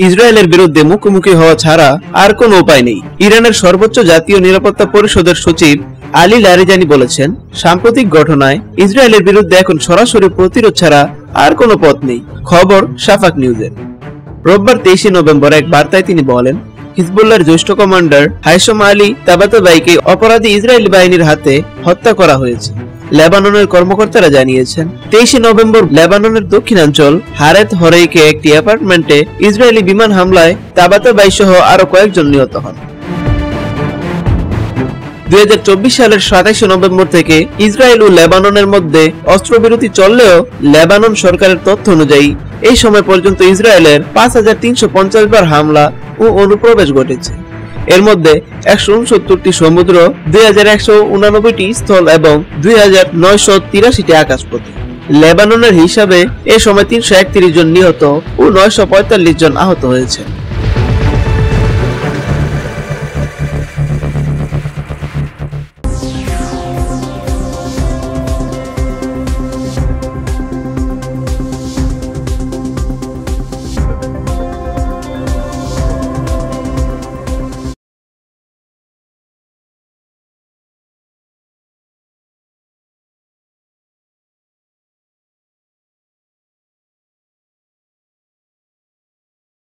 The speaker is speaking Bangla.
ইসরায়েলের বিরুদ্ধে মুখোমুখি হওয়া ছাড়া আর কোনো উপায় নেই। ইরানের সর্বোচ্চ জাতীয় নিরাপত্তা পরিষদের সচিব আলী লারিজানি বলেছেন, সাম্প্রতিক ঘটনায় ইসরায়েলের বিরুদ্ধে এখন সরাসরি প্রতিরোধ ছাড়া আর কোনো পথ নেই। খবর শাফাক নিউজের। রোববার 23 নভেম্বর এক বার্তায় তিনি বলেন, হিজবুল্লাহর জ্যেষ্ঠ কমান্ডার হাইসম আলী তাবাতাবাইকে অপরাধী ইসরায়েলি বাহিনীর হাতে হত্যা করা হয়েছে। লেবাননের কর্মকর্তারা জানিয়েছেন, 23 নভেম্বর লেবাননের দক্ষিণাঞ্চল হারেত হরেইকে একটি অ্যাপার্টমেন্টে ইসরায়েলি বিমান হামলায় তাবাতাবাই সহ আরো কয়েকজন নিহত হন। 2024 সালের 27 নভেম্বর থেকে ইসরায়েল ও লেবাননের মধ্যে অস্ত্রবিরতি চললেও লেবানন সরকারের তথ্য অনুযায়ী এই সময় পর্যন্ত ইসরায়েলের 5350 বার হামলা ও অনুপ্রবেশ ঘটেছে। এর মধ্যে 169টি সমুদ্র, 2189টি স্থল এবং 2983টি আকাশপথে। লেবাননের হিসাবে এ সময় 331 জন নিহত ও 945 জন আহত হয়েছে।